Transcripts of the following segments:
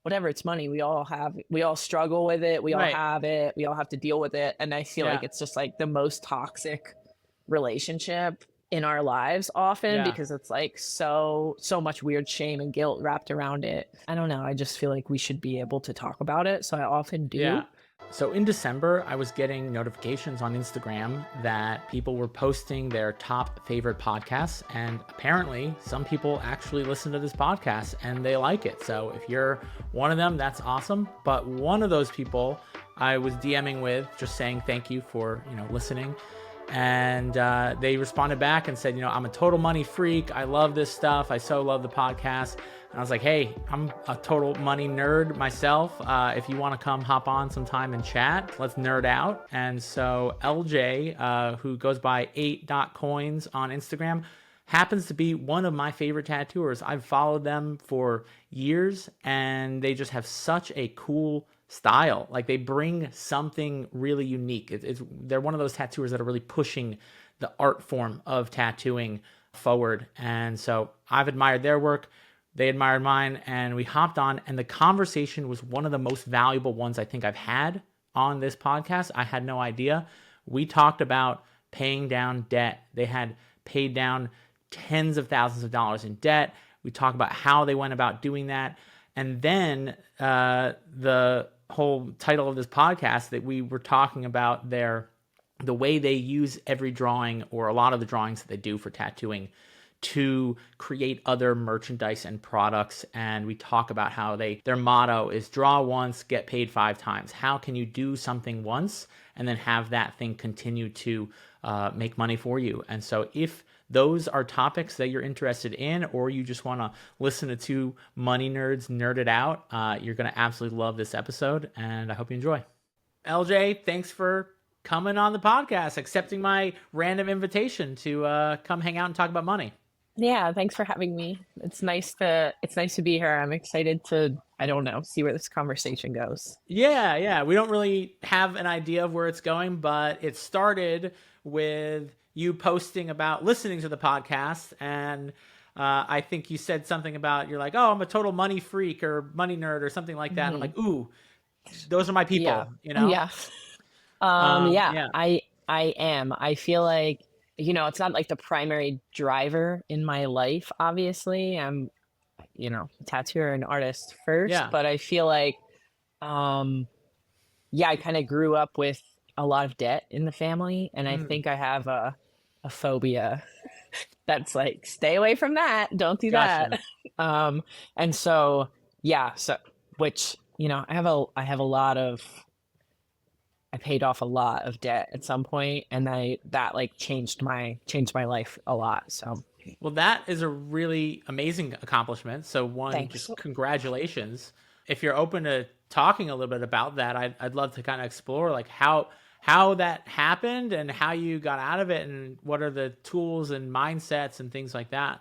whatever, it's money. We all struggle with it. We all Right. have it. We all have to deal with it. And I feel Yeah. like it's just like the most toxic relationship in our lives often, Yeah. because it's like so much weird shame and guilt wrapped around it. I don't know. I just feel like we should be able to talk about it. So I often Yeah. do. So in December, I was getting notifications on Instagram that people were posting their top favorite podcasts. And apparently, some people actually listen to this podcast and they like it. So if you're one of them, that's awesome. But one of those people I was DMing with, just saying thank you for, listening. And they responded back and said, I'm a total money freak. I love this stuff. I so love the podcast. And I was like, hey, I'm a total money nerd myself. If you want to come hop on sometime and chat, let's nerd out. And so LJ, who goes by 8.coins on Instagram, happens to be one of my favorite tattooers. I've followed them for years, and they just have such a cool style. Like, they bring something really unique. They're one of those tattooers that are really pushing the art form of tattooing forward. And so I've admired their work. They admired mine, and we hopped on, and the conversation was one of the most valuable ones I think I've had on this podcast. I had no idea. We talked about paying down debt. They had paid down tens of thousands of dollars in debt. We talked about how they went about doing that. And then the whole title of this podcast, that we were talking about the way they use every drawing, or a lot of the drawings that they do for tattooing, to create other merchandise and products. And we talk about how their motto is draw once, get paid 5 times. How can you do something once and then have that thing continue to make money for you? And so if those are topics that you're interested in, or you just want to listen to two money nerds nerd it out, you're going to absolutely love this episode, and I hope you enjoy. LJ, thanks for coming on the podcast, accepting my random invitation to come hang out and talk about money. Yeah, thanks for having me. It's nice to be here. I'm excited to, I don't know, see where this conversation goes. Yeah. We don't really have an idea of where it's going, but it started with you posting about listening to the podcast, and I think you said something about, you're like, oh, I'm a total money freak or money nerd or something like that. Mm-hmm. And I'm like, ooh, those are my people, Yeah. Yeah. I am. I feel like, it's not like the primary driver in my life, obviously. I'm, a tattooer and artist first, but I feel like, I kind of grew up with a lot of debt in the family. And I think I have a phobia that's like, stay away from that. Don't do that. And so, which, I paid off a lot of debt at some point, and that like changed my life a lot. So, well, that is a really amazing accomplishment. So Thanks. Just congratulations. If you're open to talking a little bit about that, I'd love to kind of explore like how that happened and how you got out of it, and what are the tools and mindsets and things like that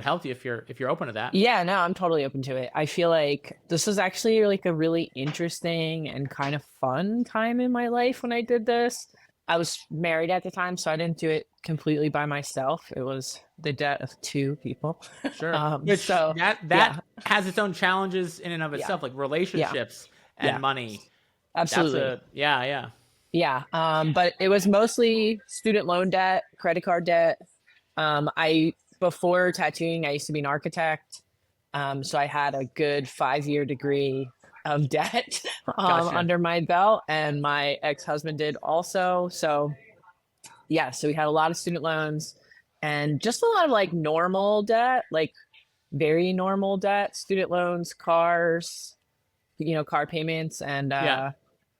helped you, if you're open to that. Yeah, no, I'm totally open to it. I feel like this was actually like a really interesting and kind of fun time in my life when I did this. I was married at the time, so I didn't do it completely by myself. It was the debt of 2 people. Sure. Which that has its own challenges in and of itself, like relationships and money. Absolutely. Yeah. But it was mostly student loan debt, credit card debt. Before tattooing, I used to be an architect. So I had a good 5-year degree of debt under my belt, and my ex-husband did also. So so we had a lot of student loans and just a lot of like normal debt, like very normal debt, student loans, cars, car payments, and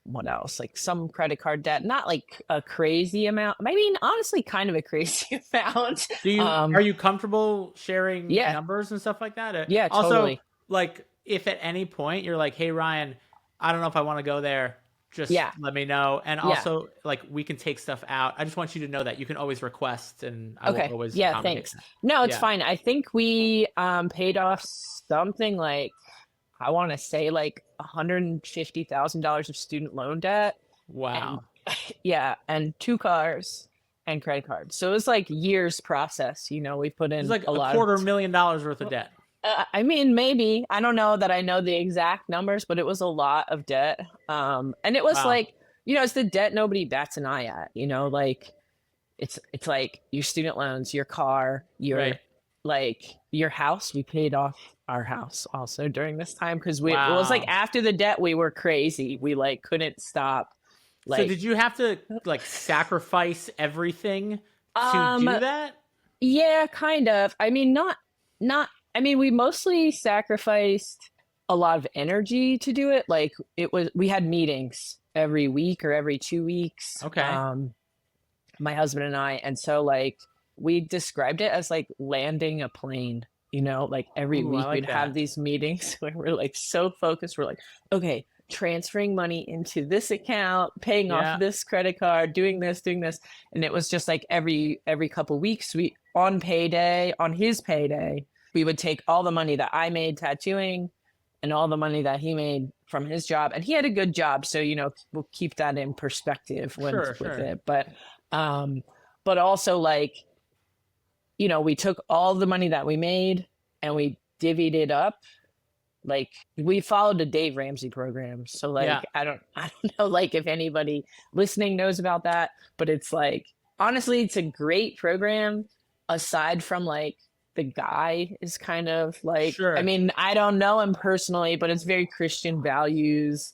what else? Like some credit card debt, not like a crazy amount. I mean, honestly, kind of a crazy amount. Are you comfortable sharing numbers and stuff like that? Yeah, also, totally. Like, if at any point you're like, hey, Ryan, I don't know if I want to go there, just let me know. And also, like, we can take stuff out. I just want you to know that you can always request, and I will always thanks. No, it's fine. I think we paid off something like, I want to say like $150,000 of student loan debt. Wow. And 2 cars and credit cards. So it was like years process. We put in like a lot $250,000 worth of debt. I mean, maybe. I don't know that I know the exact numbers, but it was a lot of debt. And it was Wow. like, it's the debt nobody bats an eye at, like it's like your student loans, your car, Right. your house. We paid off our house also during this time because it was like Wow. after the debt, we were crazy. We like couldn't stop. So Like, did you have to like sacrifice everything to um, do that? yeah, kind of. I mean, not. I mean, we mostly sacrificed a lot of energy to do it. Like we had meetings every week or every 2 weeks. Okay. My husband and I, and so like we described it as like landing a plane. Like every Ooh, I week like we'd have that. these meetings where we're like so focused. We're like, okay, transferring money into this account, paying off Yeah. this credit card, doing this, and it was just like every couple weeks we on his payday, we would take all the money that I made tattooing and all the money that he made from his job, and he had a good job, so we'll keep that in perspective Sure, with sure. it. Um but also like we took all the money that we made and we divvied it up. Like we followed the Dave Ramsey program. So Yeah. like I don't know like if anybody listening knows about that, but it's like honestly it's a great program aside from like the guy is kind of like, I Sure. mean, I don't know him personally, but it's very Christian values.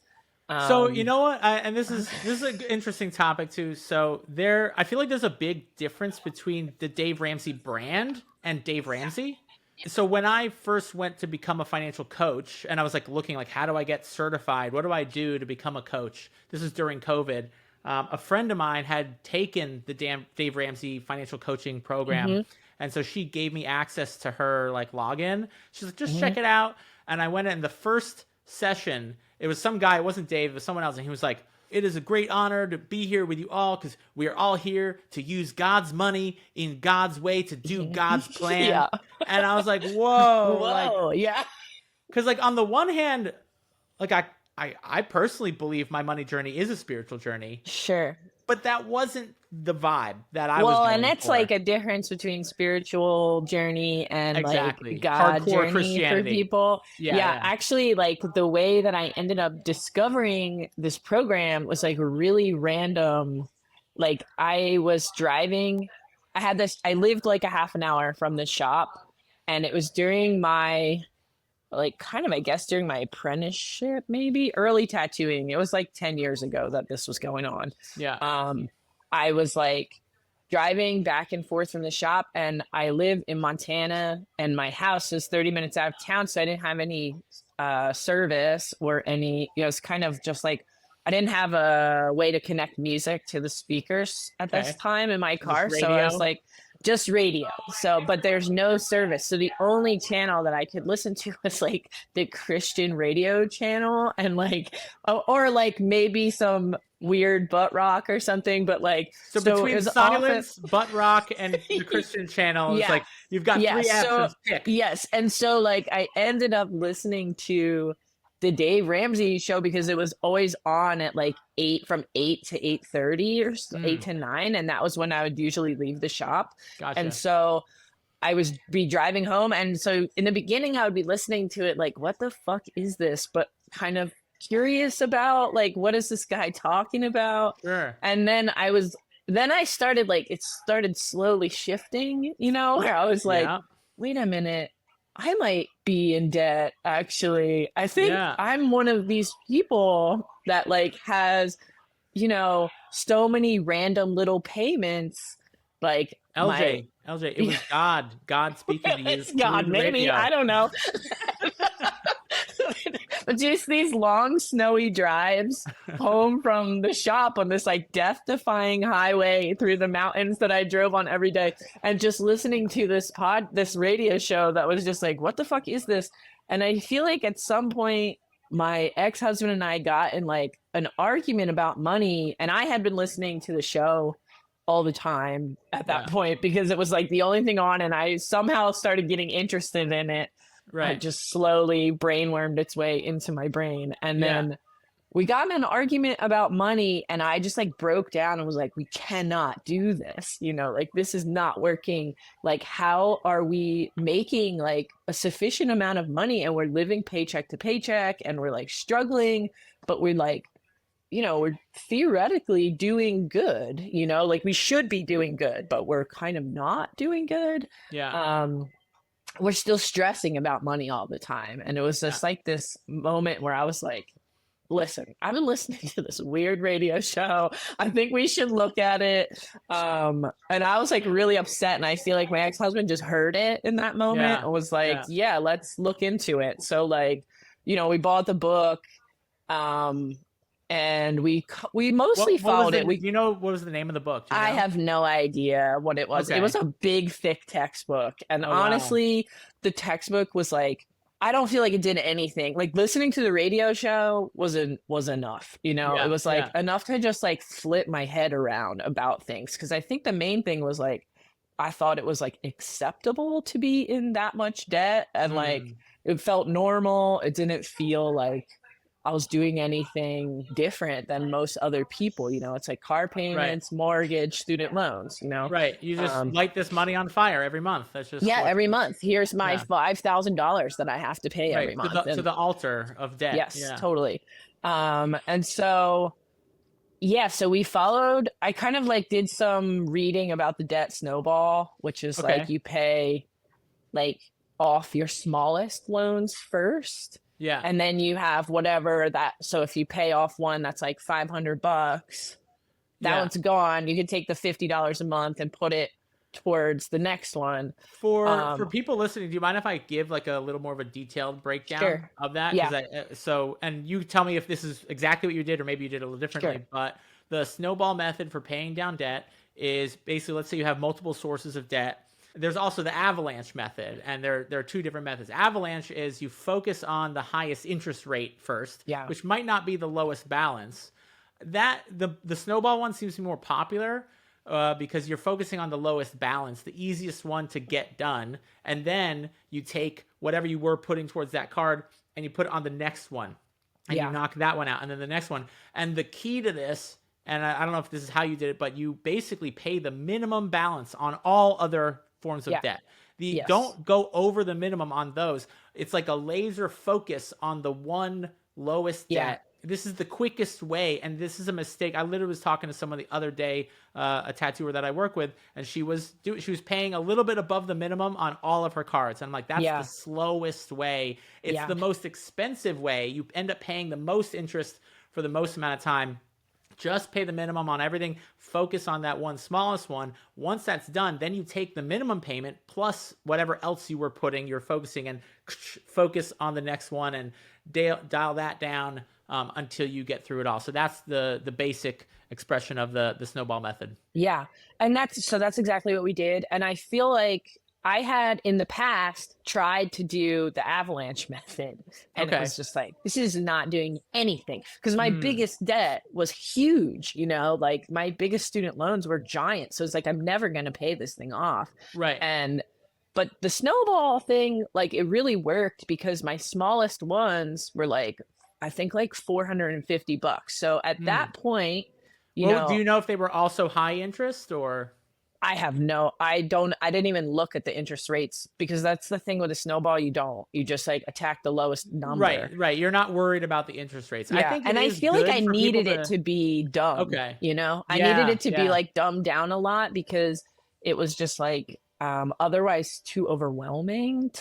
So you Um know what? And this is an interesting topic too. So I feel like there's a big difference between the Dave Ramsey brand and Dave Ramsey. So when I first went to become a financial coach, and I was like looking like, how do I get certified? What do I do to become a coach? This is during COVID. A friend of mine had taken the Dave Ramsey financial coaching program, mhm, and so she gave me access to her like login. She's like, just mhm. check it out. And I went in the first session. It was some guy. It wasn't Dave. It was someone else, and he was like, it is a great honor to be here with you all because we are all here to use God's money in God's way to do God's plan. Yeah. And I was like, whoa, like, Whoa, yeah. because like on the one hand, like I personally believe my money journey is a spiritual journey, Sure. but that wasn't the vibe that I was Well, and going that's for. like a difference between spiritual journey and like Exactly. God Hardcore journey for Christianity. people. Yeah, Yeah, yeah. actually, like the way that I ended up discovering this program was like really random. Like I was driving, I lived like a half an hour from the shop, and it was during my like kind of I guess during my apprenticeship, maybe early tattooing. It was like 10 years ago that this was going on. Yeah. um I was like driving back and forth from the shop, and I live in Montana and my house is 30 minutes out of town, so I didn't have any service or any, it's kind of just like I didn't have a way to connect music to the speakers at this Okay. time in my Just car, so I was radio. like just radio. So but there's no service, so the only channel that I could listen to was like the Christian radio channel, and like or like maybe some weird butt rock or something, but like So so it between was often silence, butt rock, and the Christian channel, it's yeah, like you've got yeah. three So options. Pick. yes, and so like I ended up listening to the Dave Ramsey show because it was always on at like 8 to 8:30 or Mm, 8 to 9, and that was when I would usually leave the shop. And gotcha. so I was be driving home, and so in the beginning I would be listening to it like, what the fuck is this? But kind of curious about like what is this guy talking about? Sure. And then I started like it started slowly shifting, where I was like, Yeah. wait a minute, I might be in debt actually. I think Yeah. I'm one of these people that like has, so many random little payments like my LJ, it was God. God speaking to you it's through God, the maybe. radio. I don't know. But just these long, snowy drives home from the shop on this like death defying highway through the mountains that I drove on every day, and just listening to this radio show that was just like, what the fuck is this? And I feel like at some point, my ex husband and I got in like an argument about money, and I had been listening to the show all the time at that Yeah. point because it was like the only thing on, and I somehow started getting interested in it. Right. Just slowly brainwormed its way into my brain, and Yeah. then we got in an argument about money, and I just like broke down and was like, we cannot do this, like this is not working. Like, how are we making like a sufficient amount of money and we're living paycheck to paycheck and we're like struggling, but we're like, we're theoretically doing good, like we should be doing good, but we're kind of not doing good. Yeah. We're still stressing about money all the time. And it was just like this moment where I was like, listen, I've been listening to this weird radio show. I think we should look at it. And I was like really upset. And I feel like my ex-husband just heard it in that moment and was like, yeah, let's look into it. So like, we bought the book. And we mostly followed it. Do you know what was the name of the book? I have no idea what it was. Okay. It was a big, thick textbook. And honestly, the textbook was like, I don't feel like it did anything. Like listening to the radio show was enough. It was like enough to just like flip my head around about things. Cause I think the main thing was like, I thought it was like acceptable to be in that much debt. And like, it felt normal. It didn't feel like I was doing anything different than most other people. It's like car payments, mortgage, student loans, Right. You just light this money on fire every month. That's just every month. Here's my $5,000 that I have to pay every month. To the altar of debt. Yes, totally. And so, so we followed, I kind of like did some reading about the debt snowball, which is like you pay like off your smallest loans first. Yeah. And then you have whatever that, so if you pay off one, that's like $500, that one's gone. You can take the $50 a month and put it towards the next one. For people listening, do you mind if I give like a little more of a detailed breakdown of that? Yeah. And you tell me if this is exactly what you did, or maybe you did it a little differently. Sure. But the snowball method for paying down debt is basically, let's say you have multiple sources of debt. There's also the avalanche method, and there are two different methods. Avalanche is you focus on the highest interest rate first, which might not be the lowest balance. That the snowball one seems to be more popular because you're focusing on the lowest balance, the easiest one to get done, and then you take whatever you were putting towards that card and you put it on the next one, and you knock that one out, and then the next one. And the key to this, and I don't know if this is how you did it, but you basically pay the minimum balance on all other forms of debt. Don't go over the minimum on those. It's like a laser focus on the one lowest debt. This is the quickest way, and this is a mistake. I literally was talking to someone the other day, a tattooer that I work with, and she was paying a little bit above the minimum on all of her cards. I'm like, that's the slowest way. It's the most expensive way. You end up paying the most interest for the most amount of time. Just pay the minimum on everything. Focus on that one smallest one. Once that's done, then you take the minimum payment plus whatever else you were you're focusing, and focus on the next one and dial that down until you get through it all. So that's the basic expression of the snowball method. Yeah. And that's exactly what we did. And I feel like I had in the past tried to do the avalanche method, and it was just like, this is not doing anything, because my biggest debt was huge, like my biggest student loans were giant. So it's like, I'm never going to pay this thing off. Right. But the snowball thing, like it really worked because my smallest ones were like, I think like $450. So at that point, do you know if they were also high interest or? I didn't even look at the interest rates, because that's the thing with a snowball. You just like attack the lowest number. Right. You're not worried about the interest rates. Yeah. I feel like I needed it to be dumb. Okay. I needed it to be like dumbed down a lot, because it was just like, otherwise too overwhelming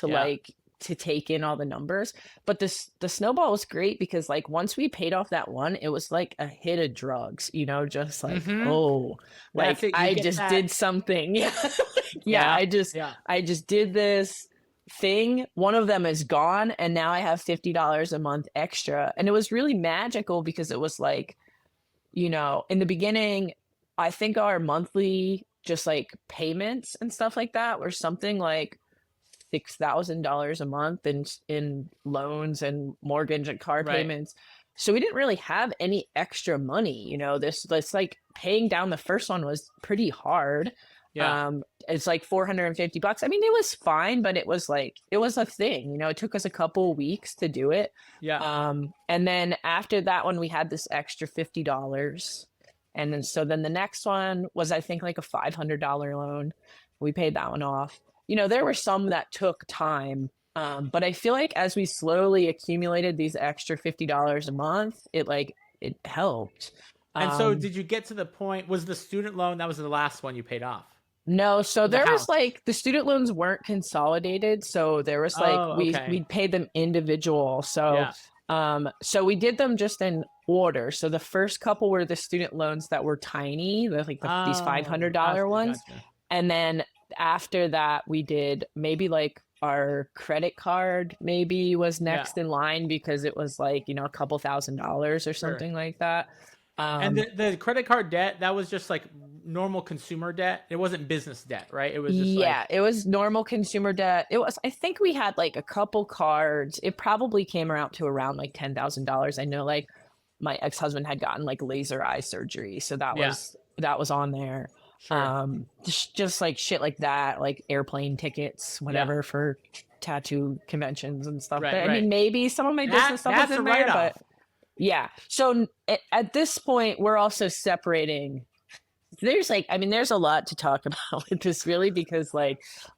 to take in all the numbers. But the snowball was great because like once we paid off that one, it was like a hit of drugs, just like, I just did something. I just did this thing. One of them is gone, and now I have $50 a month extra. And it was really magical because it was like, in the beginning, I think our monthly just like payments and stuff like that were something like $6,000 a month in loans and mortgage and car payments. So we didn't really have any extra money. This like paying down the first one was pretty hard. Yeah. It's like $450. I mean, it was fine, but it was a thing, it took us a couple weeks to do it. Yeah. And then after that one, we had this extra $50. And then the next one was, I think, like a $500 loan. We paid that one off. There were some that took time. But I feel like as we slowly accumulated these extra $50 a month, it helped. And so did you get to the point, was the student loan, that was the last one you paid off? No, so The there was house. the student loans weren't consolidated, so there was Oh, okay. we paid them individual. So Yeah. so we did them just in order. So the first couple were the student loans that were tiny, these Oh, $500 gotcha, ones. gotcha. And then after that we did maybe our credit card maybe was Yeah. next in line, because it was a couple $1,000s or Sure. something like that. And the credit card debt, that was just like normal consumer debt. It wasn't business debt, right? It was just like, Yeah, it was normal consumer debt. I think we had a couple cards. It probably came around to around $10,000. I know my ex-husband had gotten laser eye surgery, so yeah, that was on there. sure. Just shit like that, like airplane tickets, Yeah. whatever, for tattoo conventions and stuff. Right, But I right. mean, maybe some of my business stuff was That's a in there, but write-off. yeah. So at this point, we're also separating. There's there's a lot to talk about with this, really, because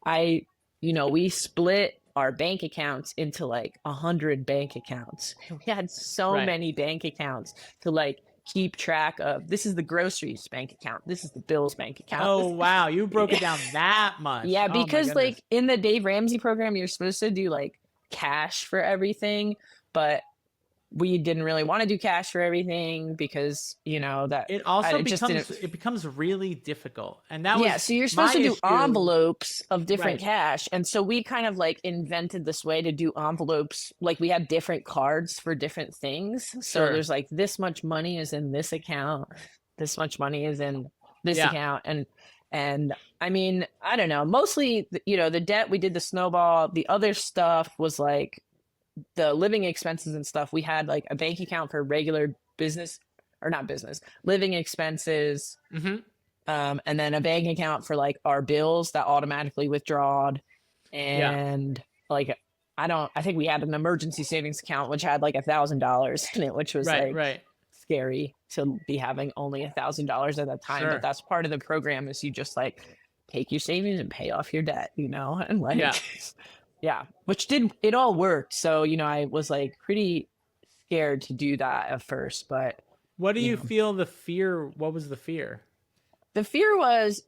I, we split our bank accounts into 100 bank accounts. We had so Right. many bank accounts to keep track of. This is the groceries bank account. This is the bills bank account. Oh, wow. You broke it down that much. Yeah, Oh my because goodness. in the Dave Ramsey program, you're supposed to do cash for everything, but we didn't really want to do cash for everything because that It also it just didn't. becomes really difficult. And that Yeah, was so you're supposed my to do issue. envelopes of different Right. cash, and so we kind of invented this way to do envelopes. We have different cards for different things, so Sure. there's this much money is in this account, this much money is in this Yeah. account, and I mean, I don't know, mostly the debt, we did the snowball. The other stuff was the living expenses and stuff. We had a bank account for regular business, or not business, living expenses, Mm-hmm. and then a bank account for our bills that automatically withdrawed. Yeah. And I think we had an emergency savings account which had $1,000 in it, which was Right, right. scary to be having only $1,000 at that time. But Sure. that's part of the program, is you just take your savings and pay off your debt, and Yeah. yeah, which it all worked. So, I was pretty scared to do that at first, but What do you you know, feel the fear? What was the fear? the fear was,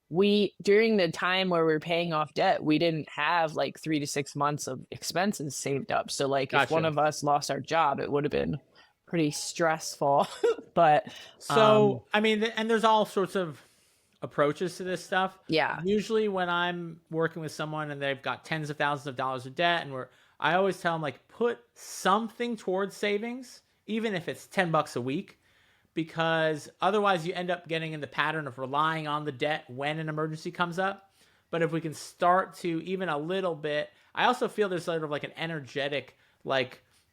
we, during the time where we were paying off debt, we didn't have 3 to 6 months of expenses saved up. So if one Gotcha. of us lost our job, it would have been pretty stressful. But So, I mean, and there's all sorts of approaches to this stuff. yeah, Usually when I'm working with someone and they've got tens of thousands of dollars of debt, I always tell them put something towards savings, even if it's $10 a week, because otherwise you end up getting in the pattern of relying on the debt when an emergency comes up. But if we can start to even a little bit, I also feel there's sort of an energetic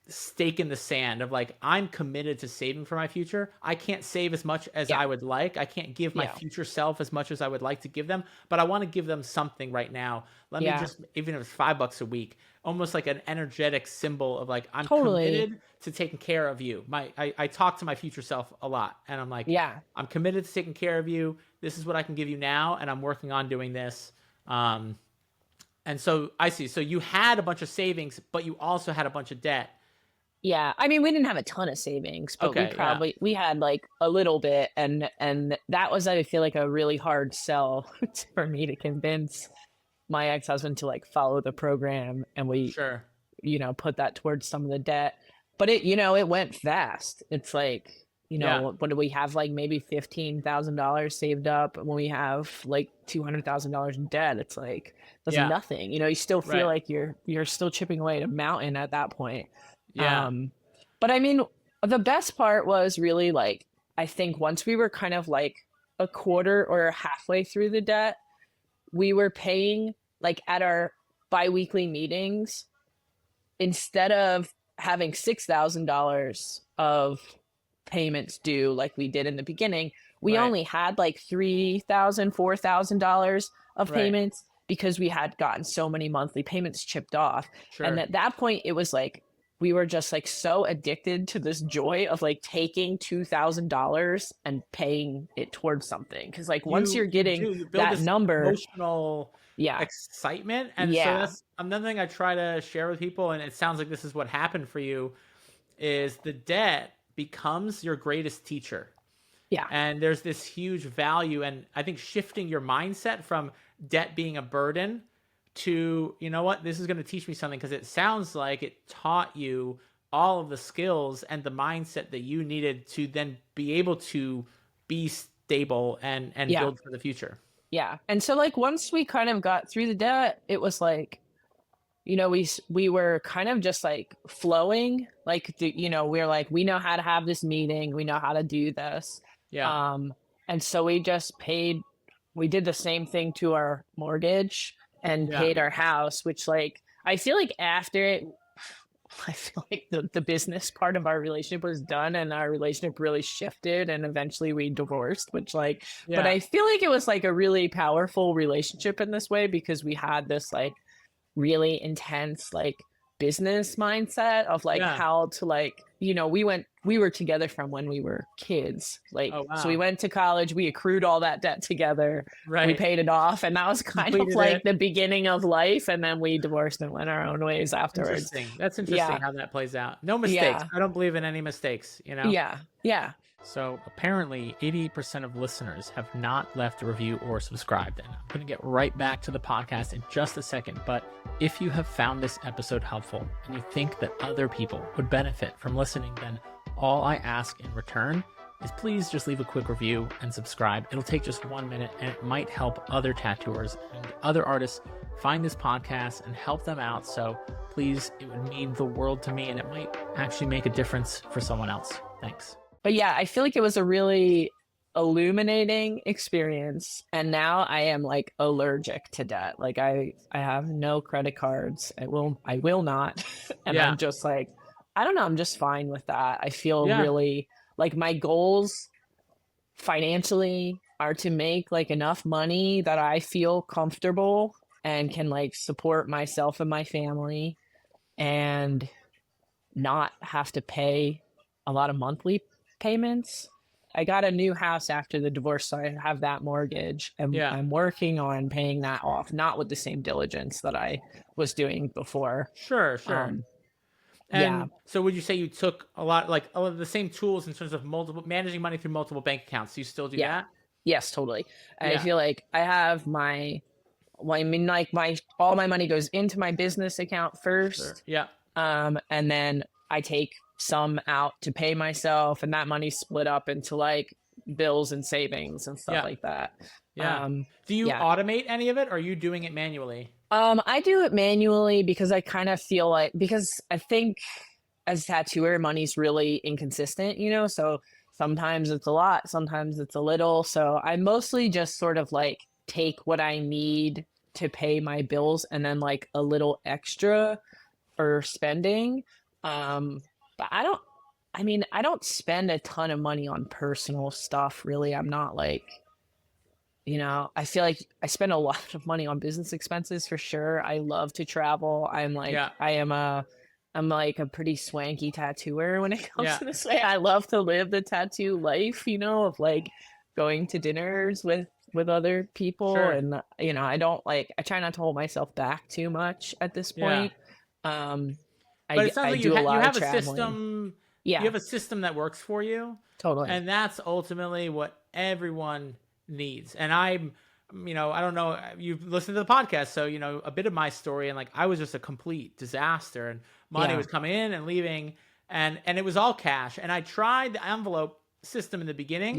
stake in the sand of I'm committed to saving for my future. I can't save as much as yeah, I would like. I can't give my yeah, future self as much as I would like to give them, but I want to give them something right now. Let me yeah, just, even if it's $5 a week, almost like an energetic symbol of I'm totally. committed to taking care of you. I talk to my future self a lot, and I'm Yeah. I'm committed to taking care of you. This is what I can give you now, and I'm working on doing this. And so I see. So you had a bunch of savings, but you also had a bunch of debt. Yeah, I mean, we didn't have a ton of savings, but Okay, yeah, we had a little bit, and that was, I feel, a really hard sell for me to convince my ex-husband to follow the program, and we sure, put that towards some of the debt. But it went fast. It's yeah, what do we have, maybe $15,000 saved up when we have $200,000 in debt? It's that's yeah, nothing. You still feel right, you're still chipping away at a mountain at that point. yeah, Um, but I mean, the best part was really I think once we were kind of a quarter or halfway through the debt, we were paying at our biweekly meetings, instead of having $6,000 of payments due like we did in the beginning, we Right. only had like $3,000, $4,000 of Right. payments because we had gotten so many monthly payments chipped off. And Sure. at that point, it was like we were just like so addicted to this joy of like taking $2,000 and paying it towards something. Cause like once you're getting You build that this number, emotional yeah, excitement. And so yeah, that's another thing I try to share with people. And it sounds like this is what happened for you, is the debt becomes your greatest teacher. yeah, And there's this huge value. And I think shifting your mindset from debt being a burden to, you know what, this is going to teach me something, because it sounds like it taught you all of the skills and the mindset that you needed to then be able to be stable and yeah, build for the future. yeah. And so like once we kind of got through the debt, it was like, you know, we were kind of just like flowing, like you know, we're like, we know how to have this meeting, we know how to do this. Yeah. um and so we just paid, we did the same thing to our mortgage and Yeah. paid our house, which like I feel like after it, I feel like the business part of our relationship was done and our relationship really shifted and eventually we divorced, which like, but Yeah. I feel like it was like a really powerful relationship in this way because we had this like really intense like business mindset of like Yeah. how to like, you know, we were together from when we were kids, like Oh, so we wow. went to college, we accrued all that debt together, we Right. paid it off, and that was kind of Completed like it. the beginning of life, and then we divorced and went our own ways afterwards. Interesting. That's interesting Yeah, how that plays out. No mistakes. yeah, I don't believe in any mistakes, you know? yeah, yeah. So apparently 80% of listeners have not left a review or subscribed. And I'm going to get right back to the podcast in just a second. But if you have found this episode helpful and you think that other people would benefit from listening, then all I ask in return is please just leave a quick review and subscribe. It'll take just 1 minute and it might help other tattooers and other artists find this podcast and help them out. So please, it would mean the world to me and it might actually make a difference for someone else. Thanks. But yeah, I feel like it was a really illuminating experience. And now I am like allergic to debt. Like I have no credit cards. I will not. And Yeah. I'm just like, I don't know, I'm just fine with that. I feel Yeah. really like my goals financially are to make like enough money that I feel comfortable and can like support myself and my family and not have to pay a lot of monthly payments. I got a new house after the divorce, so I have that mortgage, and Yeah. I'm working on paying that off, not with the same diligence that I was doing before. Sure. Yeah, And so would you say you took a lot of the same tools in terms of managing money through multiple bank accounts? Do you still do yeah, that? yes, totally. And I Yeah. feel like I have well, I mean, like all my money goes into my business account Sure. first, Yeah. and then I take some out to pay myself, and that money's split up into like bills and savings and stuff Yeah. like that. Yeah. Do you Yeah. automate any of it, or are you doing it manually? I do it manually because I kind of feel like, because I think as a tattooer, money's really inconsistent, you know, so sometimes it's a lot, sometimes it's a little. So I mostly just sort of like take what I need to pay my bills and then like a little extra for spending. But I don't spend a ton of money on personal stuff, really. I'm not like, you know, I feel like I spend a lot of money on business expenses for sure. I love to travel. Yeah. I'm like a pretty swanky tattooer when it comes Yeah. to this way. I love to live the tattoo life, you know, of like going to dinners with other people. Sure. And you know, I try not to hold myself back too much at this Yeah. point. But But it sounds like you have a traveling. system. Yeah, You have a system that works for you. totally. And that's ultimately what everyone needs. And I'm, I don't know, you've listened to the podcast, so, a bit of my story, and like, I was just a complete disaster, and money was coming in and leaving, and it was all cash. And I tried the envelope system in the beginning,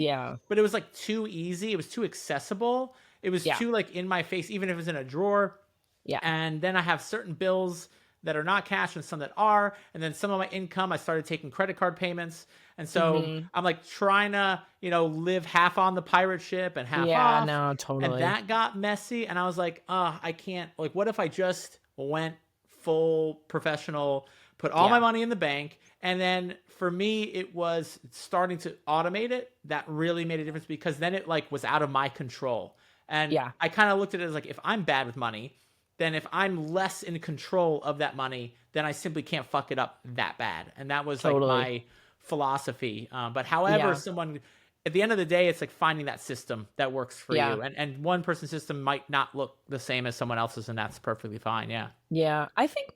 but it was like too easy. It was too accessible. It was too like in my face, even if it was in a drawer. Yeah. And then I have certain bills that are not cash and some that are. And then some of my income, I started taking credit card payments. And so I'm like trying to, live half on the pirate ship and half off. Yeah, no, totally. And that got messy. And I was like, I can't, like, what if I just went full professional put all my money in the bank. And then for me, it was starting to automate it. That really made a difference because then it like was out of my control. And I kind of looked at it as like, if I'm bad with money, then if I'm less in control of that money, then I simply can't fuck it up that bad. And that was like my philosophy. But however, someone, at the end of the day, it's like finding that system that works for you. And one person's system might not look the same as someone else's, and that's perfectly fine. Yeah. Yeah. I think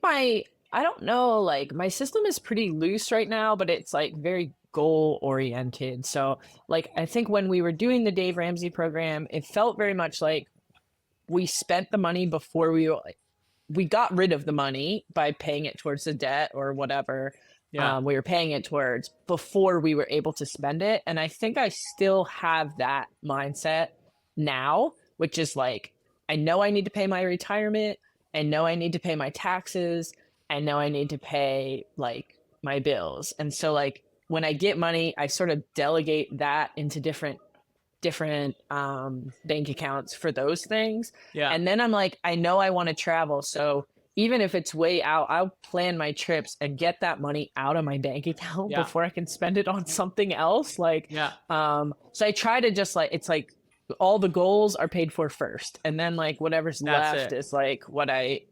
I don't know, like my system is pretty loose right now, but it's like very goal oriented. So like I think when we were doing the Dave Ramsey program, it felt very much like we spent the money before we got rid of the money by paying it towards the debt or whatever we were paying it towards before we were able to spend it. And I think I still have that mindset now, which is like, I know I need to pay my retirement. I know I need to pay my taxes. I know I need to pay like my bills. And so like when I get money, I sort of delegate that into different bank accounts for those things. And then I'm like, I know I want to travel. So even if it's way out, I'll plan my trips and get that money out of my bank account before I can spend it on something else. Like, so I try to just like, it's like all the goals are paid for first. And then like whatever's left is like what I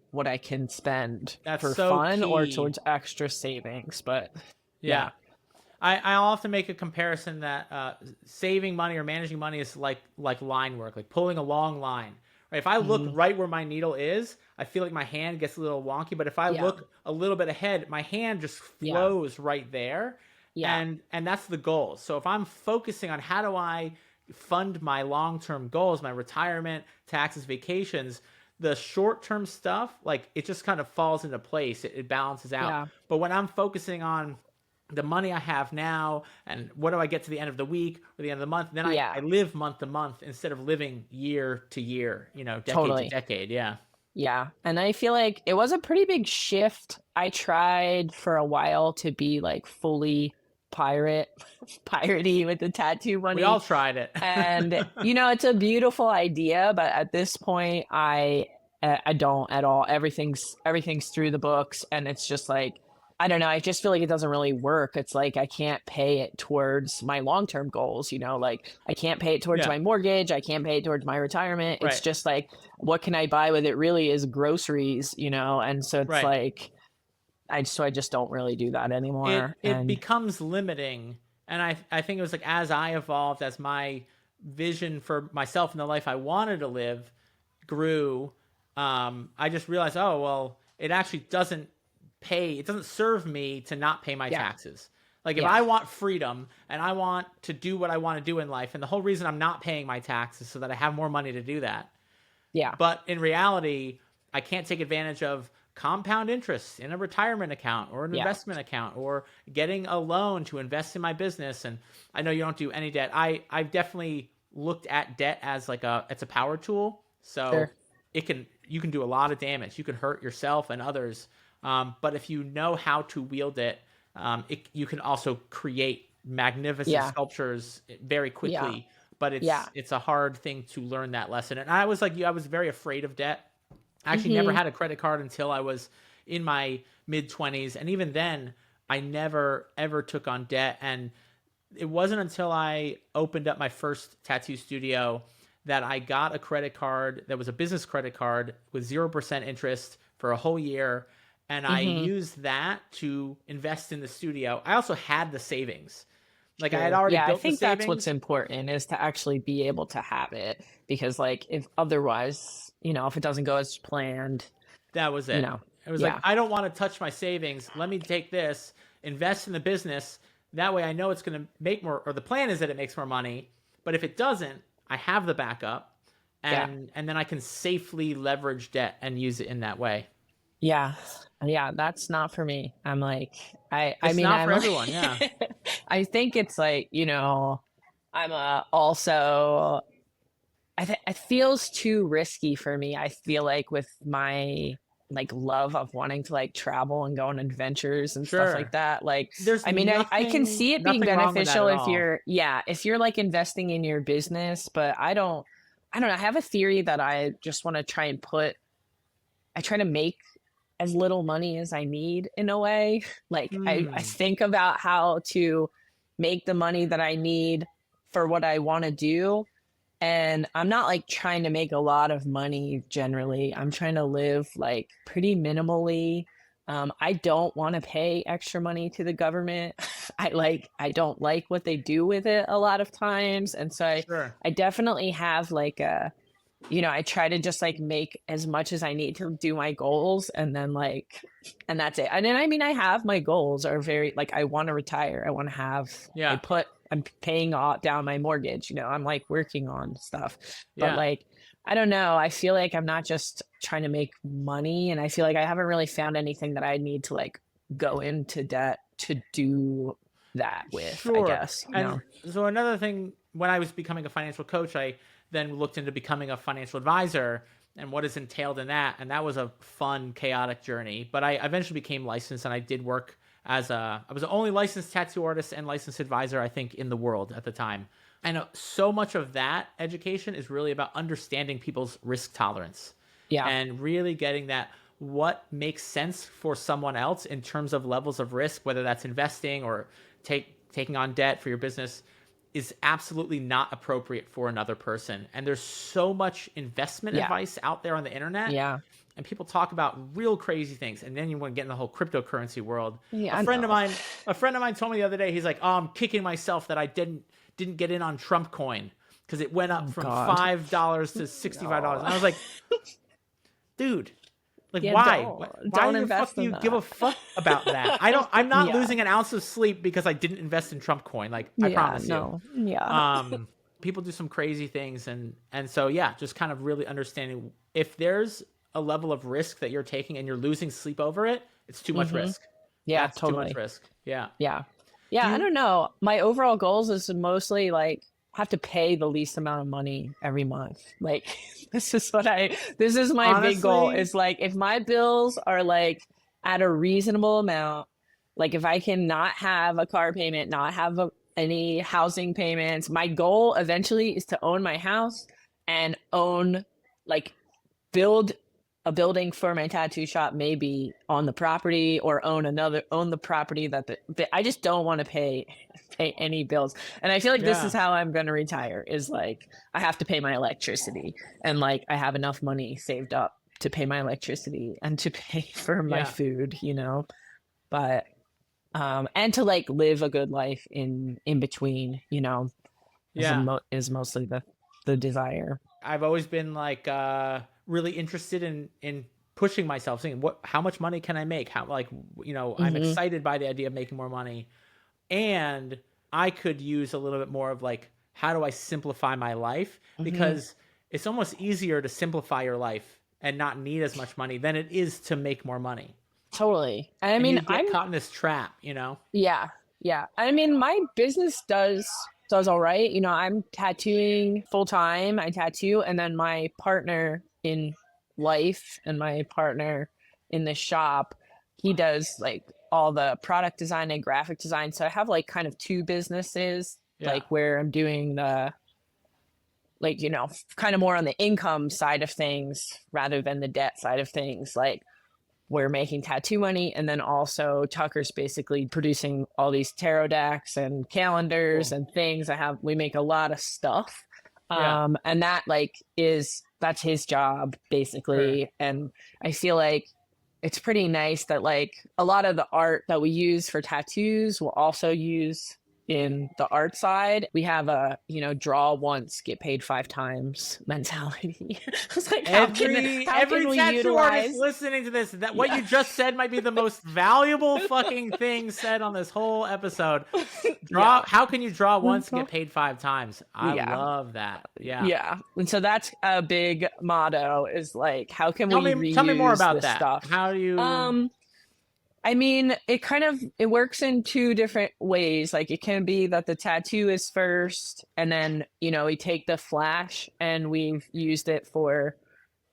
can spend for fun or towards extra savings. But I often make a comparison that saving money or managing money is like line work, like pulling a long line. Right? If I look right where my needle is, I feel like my hand gets a little wonky. But if I look a little bit ahead, my hand just flows right there. And that's the goal. So if I'm focusing on how do I fund my long-term goals, my retirement, taxes, vacations, the short-term stuff, like it just kind of falls into place. It balances out. But when I'm focusing on the money I have now and what do I get to the end of the week or the end of the month, then I live month to month instead of living year to year, decade to decade. Yeah. And I feel like it was a pretty big shift. I tried for a while to be like fully piratey with the tattoo money. We all tried it. And it's a beautiful idea, but at this point I don't at all. Everything's through the books, and it's just like, I don't know. I just feel like it doesn't really work. It's like I can't pay it towards my long-term goals, like I can't pay it towards my mortgage. I can't pay it towards my retirement. It's just like, what can I buy with it really is groceries, and so it's like, I just don't really do that anymore. It becomes limiting. And I think it was like, as I evolved, as my vision for myself and the life I wanted to live grew, I just realized, oh, well, it actually doesn't serve me to not pay my taxes. Like if I want freedom and I want to do what I want to do in life, and the whole reason I'm not paying my taxes so that I have more money to do that. But in reality, I can't take advantage of compound interest in a retirement account or an investment account or getting a loan to invest in my business. And I know you don't do any debt. I've definitely looked at debt as like it's a power tool. So you can do a lot of damage. You can hurt yourself and others. But if you know how to wield it, you can also create magnificent sculptures very quickly. But it's a hard thing to learn that lesson. And I was like you, I was very afraid of debt. I actually never had a credit card until I was in my mid-20s. And even then, I never, ever took on debt. And it wasn't until I opened up my first tattoo studio that I got a credit card that was a business credit card with 0% interest for a whole year. And I used that to invest in the studio. I also had the savings. Like I had already built the savings. I think that's what's important, is to actually be able to have it, because like if otherwise, if it doesn't go as planned, that was it. It was like, I don't want to touch my savings. Let me take this, invest in the business. That way I know it's going to make more, or the plan is that it makes more money. But if it doesn't, I have the backup, and then I can safely leverage debt and use it in that way. Yeah, that's not for me. I'm like, it's not for everyone. Yeah. I think it's like, I'm also, it feels too risky for me. I feel like with my like love of wanting to like travel and go on adventures and stuff like that. Like, I can see it being beneficial if you're like investing in your business, but I don't know. I have a theory that I just want to try to make as little money as I need in a way. Like I think about how to make the money that I need for what I want to do. And I'm not like trying to make a lot of money generally. I'm trying to live like pretty minimally. I don't want to pay extra money to the government. I don't like what they do with it a lot of times. And so Sure. I definitely have like a, I try to just like make as much as I need to do my goals, and then like, and that's it. And then, I mean, I have my goals are very like, I want to retire. I want to have, Yeah. I'm paying down my mortgage, I'm like working on stuff, but Yeah. like, I don't know. I feel like I'm not just trying to make money, and I feel like I haven't really found anything that I need to like go into debt to do that with, I Sure. guess, And so another thing, when I was becoming a financial coach, I then looked into becoming a financial advisor and what is entailed in that. And that was a fun, chaotic journey. But I eventually became licensed, and I did work I was the only licensed tattoo artist and licensed advisor, I think, in the world at the time. And so much of that education is really about understanding people's risk tolerance. Yeah. And really getting that what makes sense for someone else in terms of levels of risk, whether that's investing or taking on debt for your business, is absolutely not appropriate for another person. And there's so much investment advice out there on the internet. Yeah. And people talk about real crazy things. And then you want to get in the whole cryptocurrency world. Yeah, a friend of mine told me the other day, he's like, "Oh, I'm kicking myself that I didn't get in on Trump coin because it went up from $5 to $65." And I was like, dude, like, why? Why the fuck do you give a fuck about that? I'm not losing an ounce of sleep because I didn't invest in Trump coin. Like, I promise you. Yeah. People do some crazy things. And so, yeah, just kind of really understanding if there's a level of risk that you're taking and you're losing sleep over it, it's too much risk. Yeah, that's totally. too much risk. Yeah. Yeah. Yeah. I don't know. My overall goals is to mostly like have to pay the least amount of money every month. Like this is my Honestly, big goal is like, if my bills are like at a reasonable amount, like if I can not have a car payment, not have any housing payments, my goal eventually is to own my house and build a building for my tattoo shop, maybe on the property, or own the property that I just don't want to pay any bills. And I feel like this is how I'm going to retire, is like, I have to pay my electricity, and like, I have enough money saved up to pay my electricity and to pay for my food, but, and to like live a good life in between, is mostly the desire. I've always been like, really interested in pushing myself, saying how much money can I make? I'm excited by the idea of making more money, and I could use a little bit more of like, how do I simplify my life? Because it's almost easier to simplify your life and not need as much money than it is to make more money. Totally. I mean, I'm caught in this trap, Yeah. Yeah. I mean, my business does all right. I'm tattooing full time. I tattoo, and then my partner in life and my partner in the shop, he does like all the product design and graphic design. So I have like kind of two businesses, like where I'm doing the, like, kind of more on the income side of things rather than the debt side of things. Like, we're making tattoo money, and then also Tucker's basically producing all these tarot decks and calendars and things. We make a lot of stuff. And that that's his job basically. Sure. And I feel like it's pretty nice that like a lot of the art that we use for tattoos we'll also use in the art side. We have a, draw once, get paid 5 times mentality. It's like, every tattoo artist listening to this, what you just said might be the most valuable fucking thing said on this whole episode. How can you draw once and get paid 5 times? I love that. Yeah. And so that's a big motto, is like, how can we reuse tell me more about that stuff? How do you I mean, it works in 2 different ways. Like, it can be that the tattoo is first, and then, we take the flash and we've used it for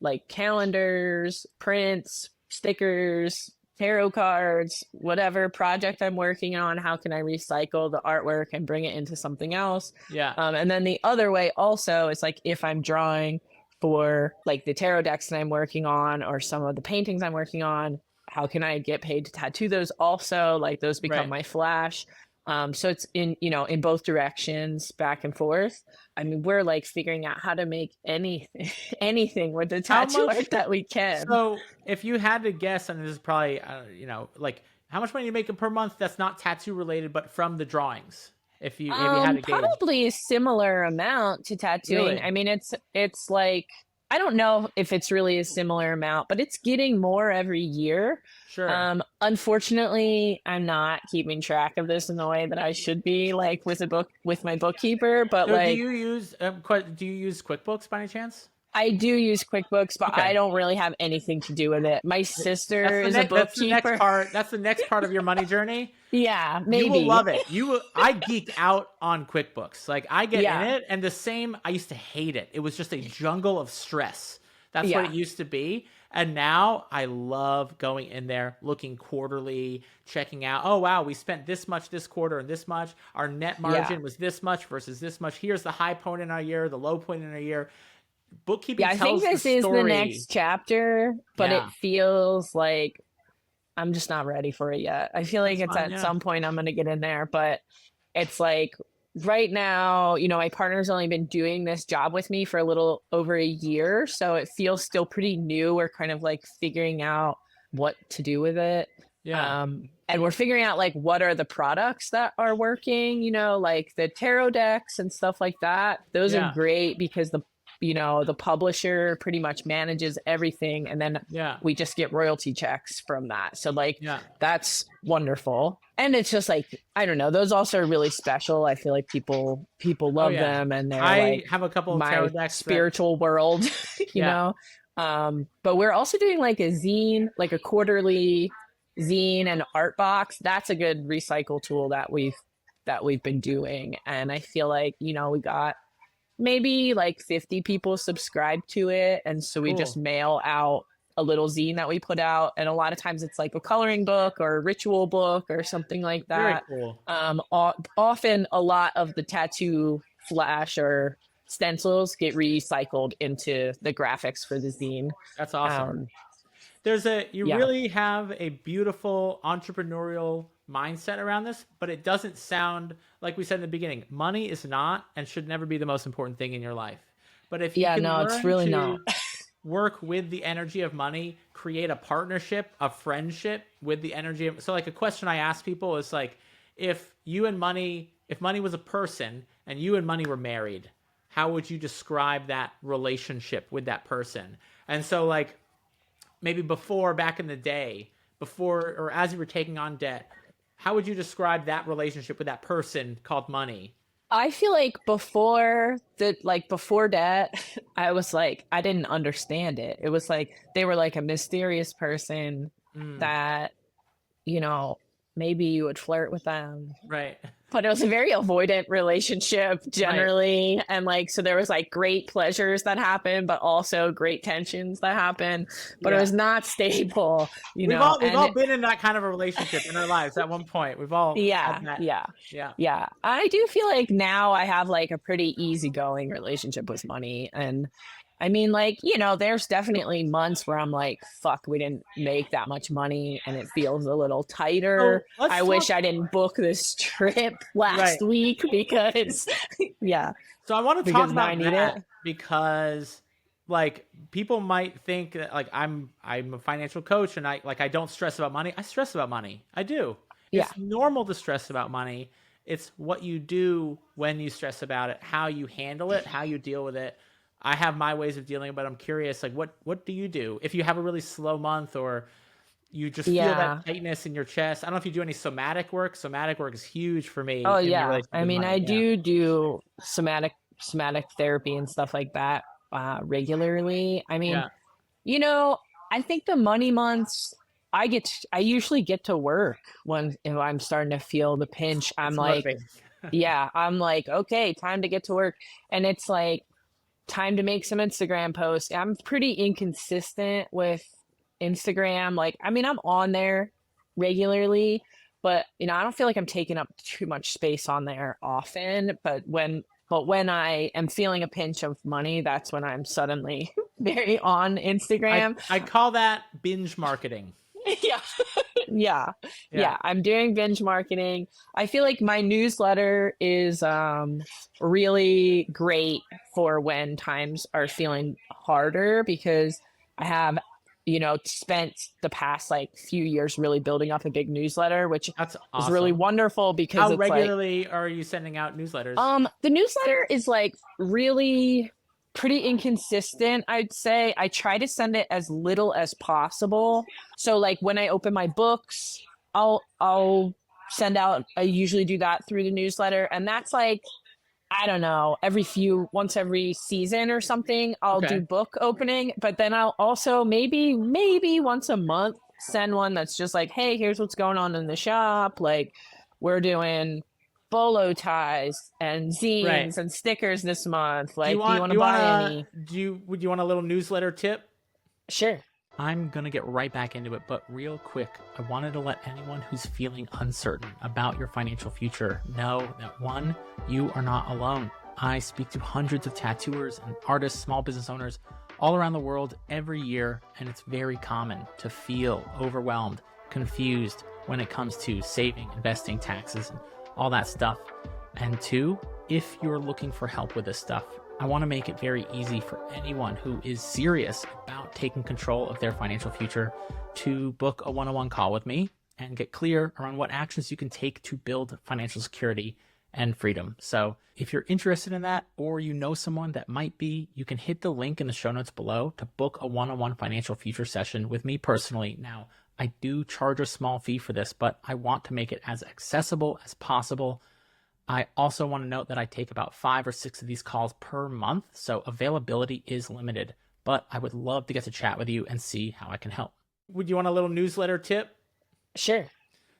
like calendars, prints, stickers, tarot cards, whatever project I'm working on. How can I recycle the artwork and bring it into something else? And then the other way also is like, if I'm drawing for like the tarot decks that I'm working on, or some of the paintings I'm working on, how can I get paid to tattoo those also? Like those become my flash. So it's in both directions, back and forth. I mean, we're like figuring out how to make anything with the tattoo art that we can. So if you had to guess, and this is probably, like how much money you make per month that's not tattoo related, but from the drawings, if you had to gauge. Probably a similar amount to tattooing. Really? I mean, it's like, I don't know if it's really a similar amount, but it's getting more every year. Sure. Unfortunately, I'm not keeping track of this in the way that I should be, like with my bookkeeper. But So like, do you use QuickBooks by any chance? I do use QuickBooks, but Okay. I don't really have anything to do with it. My sister is a bookkeeper. That's the next part of your money journey. Yeah, maybe. You will love it. I geek out on QuickBooks. Like I get in it, and I used to hate it. It was just a jungle of stress. That's what it used to be. And now I love going in there, looking quarterly, checking out, oh, wow, we spent this much this quarter and this much. Our net margin was this much versus this much. Here's the high point in our year, the low point in our year. Bookkeeping tells the story. I think this is the next chapter, but it feels like I'm just not ready for it yet. I feel like at some point I'm going to get in there, but it's like right now, my partner's only been doing this job with me for a little over a year. So it feels still pretty new. We're kind of like figuring out what to do with it. Yeah. And we're figuring out like what are the products that are working, like the tarot decks and stuff like that. Those are great because the publisher pretty much manages everything, and then we just get royalty checks from that. So like that's wonderful. And it's just like, I don't know, those also are really special. I feel like people love them, and they're have a couple of tarot decks spiritual world, you know. But we're also doing like a zine, like a quarterly zine and art box. That's a good recycle tool that we've been doing. And I feel like, we got maybe like 50 people subscribe to it, and so we just mail out a little zine that we put out, and a lot of times it's like a coloring book or a ritual book or something like that. Very cool. Often a lot of the tattoo flash or stencils get recycled into the graphics for the zine. That's awesome. You really have a beautiful entrepreneurial mindset around this, but it doesn't sound, like we said in the beginning, money is not and should never be the most important thing in your life. But if you can it's really not. Work with the energy of money, create a partnership, a friendship with the energy of, so like a question I ask people is like, if money was a person and you and money were married, how would you describe that relationship with that person? And so like maybe back in the day, or as you were taking on debt, how would you describe that relationship with that person called money? I feel like before debt, I was like, I didn't understand it. It was like, they were like a mysterious person that, maybe you would flirt with them. Right. But it was a very avoidant relationship generally. Right. And like, so there was like great pleasures that happened, but also great tensions that happened, but it was not stable, We've all been in that kind of a relationship in our lives at one point. We've all had that. Yeah. I do feel like now I have like a pretty easygoing relationship with money. And I mean, like, there's definitely months where I'm like, fuck, we didn't make that much money and it feels a little tighter. I wish I didn't book this trip last week because, So I want to talk about that because, like, people might think that, like, I'm a financial coach and I don't stress about money. I stress about money. I do. It's normal to stress about money. It's what you do when you stress about it, how you handle it, how you deal with it. I have my ways of dealing, but I'm curious, like, what do you do if you have a really slow month or you just feel that tightness in your chest? I don't know if you do any somatic work. Somatic work is huge for me. Oh yeah. I mean, I do somatic therapy and stuff like that regularly. I mean, I think the money months, I usually get to work if I'm starting to feel the pinch. I'm like, I'm like, okay, time to get to work. And it's like, time to make some Instagram posts. I'm pretty inconsistent with Instagram. Like, I mean, I'm on there regularly, but I don't feel like I'm taking up too much space on there often. But when I am feeling a pinch of money, that's when I'm suddenly very on Instagram. I call that binge marketing. Yeah. Yeah. Yeah. I'm doing binge marketing. I feel like my newsletter is really great for when times are feeling harder because I have, spent the past like few years really building up a big newsletter, which That's is really awesome. wonderful because How it's like regularly are you sending out newsletters? the newsletter is like really pretty inconsistent, I'd say. I try to send it as little as possible. So like when I open my books, I'll send out, I usually do that through the newsletter, and that's like, I don't know, once every season or something, I'll do Okay. book opening, but then I'll also maybe once a month send one that's just like, hey, here's what's going on in the shop. Like we're doing bolo ties and Right. zines and stickers this month. Do you Like, do you want want do to you want buy to any? would you want a little newsletter tip? Sure. I'm going to get right back into it, but real quick, I wanted to let anyone who's feeling uncertain about your financial future know that one, you are not alone. I speak to hundreds of tattooers and artists, small business owners all around the world every year, and it's very common to feel overwhelmed, confused when it comes to saving, investing, taxes, and all that stuff. And two, if you're looking for help with this stuff, I want to make it very easy for anyone who is serious about taking control of their financial future to book a one-on-one call with me and get clear around what actions you can take to build financial security and freedom. So if you're interested in that, or you know someone that might be, you can hit the link in the show notes below to book a one-on-one financial future session with me personally. Now, I do charge a small fee for this, but I want to make it as accessible as possible. I also want to note that I take about 5 or 6 of these calls per month, so availability is limited, but I would love to get to chat with you and see how I can help. Would you want a little newsletter tip? Sure.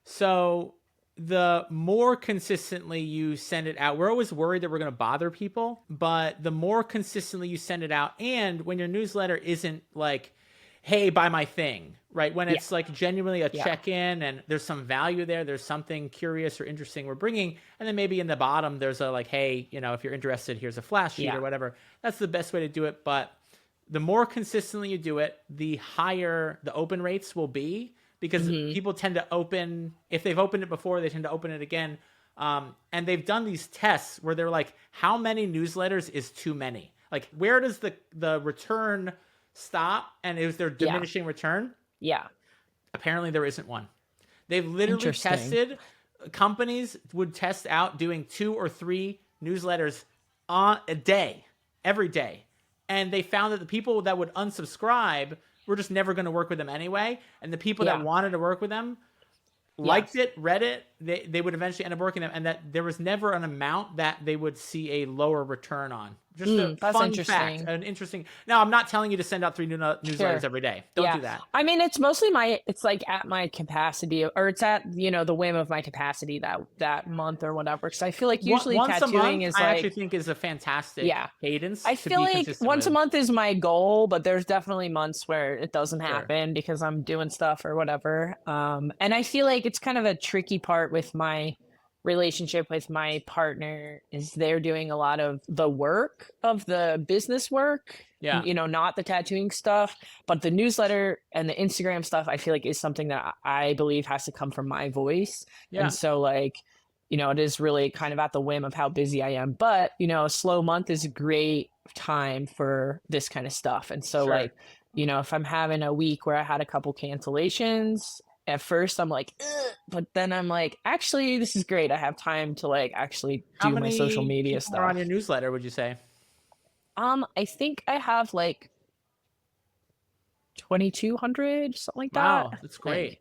So the more consistently you send it out, we're always worried that we're going to bother people, but the more consistently you send it out, and when your newsletter isn't like, hey, buy my thing, right? When it's like genuinely a check-in and there's some value there, there's something curious or interesting we're bringing, and then maybe in the bottom there's a like, hey, if you're interested, here's a flash sheet or whatever. That's the best way to do it. But the more consistently you do it, the higher the open rates will be, because people tend to open, if they've opened it before, they tend to open it again. And they've done these tests where they're like, how many newsletters is too many? Like, where does the return stop, and is there diminishing return? Yeah. Apparently there isn't one. They've literally tested, companies would test out doing 2 or 3 newsletters on a day, every day. And they found that the people that would unsubscribe were just never going to work with them anyway. And the people that wanted to work with them liked it, read it, they would eventually end up working them, and that there was never an amount that they would see a lower return on. Just a fun fact, an interesting. Now, I'm not telling you to send out 3 newsletters every day. Don't do that. I mean, it's mostly it's like at my capacity, or it's at, the whim of my capacity that month or whatever. Because I feel like usually once tattooing a month, is I like, actually think is a fantastic cadence. I feel like once a month is my goal, but there's definitely months where it doesn't happen because I'm doing stuff or whatever. And I feel like it's kind of a tricky part with my relationship with my partner is they're doing a lot of the work of the business work, not the tattooing stuff, but the newsletter and the Instagram stuff, I feel like is something that I believe has to come from my voice. And so like, it is really kind of at the whim of how busy I am, but a slow month is a great time for this kind of stuff. And so like, if I'm having a week where I had a couple cancellations, at first I'm like, ugh, but then I'm like, actually, this is great. I have time to like actually do my social media stuff. How many people are on your newsletter, would you say? I think I have like 2,200, something like that. Wow, that's great.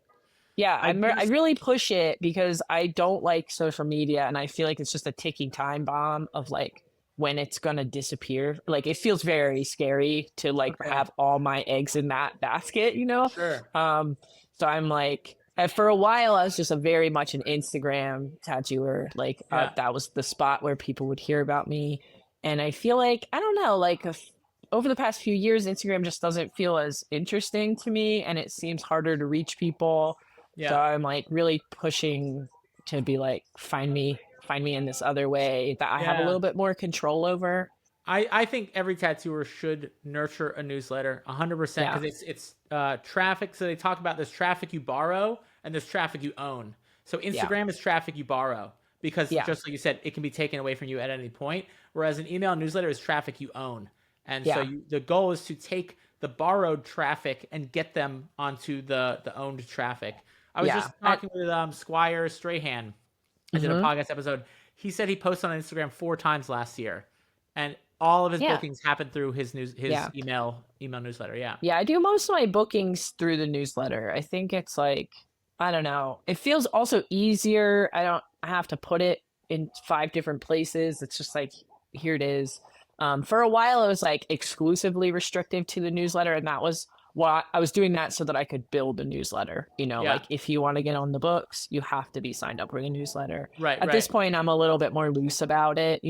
Yeah, I really push it because I don't like social media, and I feel like it's just a ticking time bomb of like when it's gonna disappear. Like it feels very scary to like have all my eggs in that basket, Sure. So I'm like, for a while, I was just a very much an Instagram tattooer. Like that was the spot where people would hear about me. And I feel like, I don't know, like over the past few years, Instagram just doesn't feel as interesting to me, and it seems harder to reach people. Yeah. So I'm like really pushing to be like, find me in this other way that I have a little bit more control over. I think every tattooer should nurture a newsletter 100%, because it's traffic. So they talk about this traffic you borrow, and there's traffic you own. So Yeah. Instagram is traffic you borrow because Yeah. just like you said, it can be taken away from you at any point. Whereas an email newsletter is traffic you own. And so Yeah. the goal is to take the borrowed traffic and get them onto the owned traffic. I was Yeah. just talking with Squire Strahan. I did a Mhm. podcast episode. He said he posted on Instagram 4 times last year, and all of his Yeah. bookings happened through his Yeah. email newsletter. Yeah. Yeah, I do most of my bookings through the newsletter. I think it's like, I don't know. It feels also easier. I have to put it in 5 different places. It's just like, here it is. For a while, it was like exclusively restrictive to the newsletter. And that was why I was doing that so that I could build a newsletter. Yeah. Like if you want to get on the books, you have to be signed up for the newsletter. Right. At this Right. point, I'm a little bit more loose about it,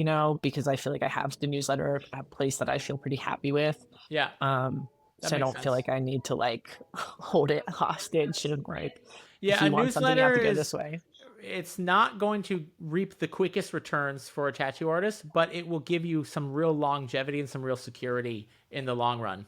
because I feel like I have the newsletter at a place that I feel pretty happy with. Yeah. That So I makes don't feel sense. like I need to like hold it hostage and like, if Yeah. A you want something, you have newsletter to go is this way. it's not going to reap the quickest returns for a tattoo artist, but it will give you some real longevity and some real security in the long run.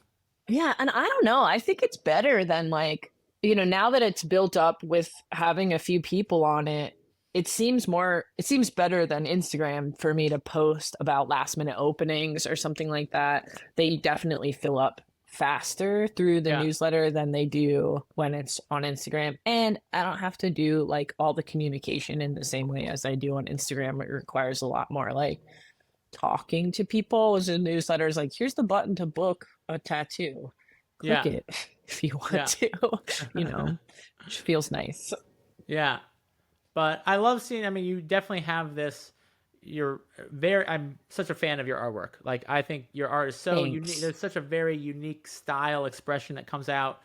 Yeah, and I don't know. I think it's better than like, now that it's built up with having a few people on it, it seems better than Instagram for me to post about last minute openings or something like that. They definitely fill up faster through the Yeah. newsletter than they do when it's on Instagram. And I don't have to do like all the communication in the same way as I do on Instagram. It requires a lot more like talking to people. As a newsletter is like, here's the button to book a tattoo. Click Yeah. it if you want Yeah. to, which feels nice. Yeah. But I love seeing, I mean, you definitely have this. I'm such a fan of your artwork. Like, I think your art is so unique. Thanks. There's such a very unique style expression that comes out,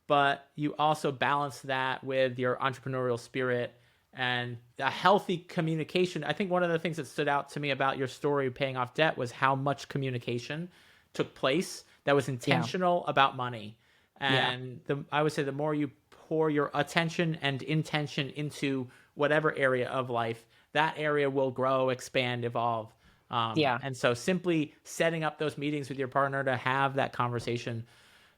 but you also balance that with your entrepreneurial spirit and a healthy communication. I think one of the things that stood out to me about your story paying off debt was how much communication took place that was intentional about money. Yeah. And I would say the more you pour your attention and intention into whatever area of life, that area will grow, expand, evolve. Yeah. And so simply setting up those meetings with your partner to have that conversation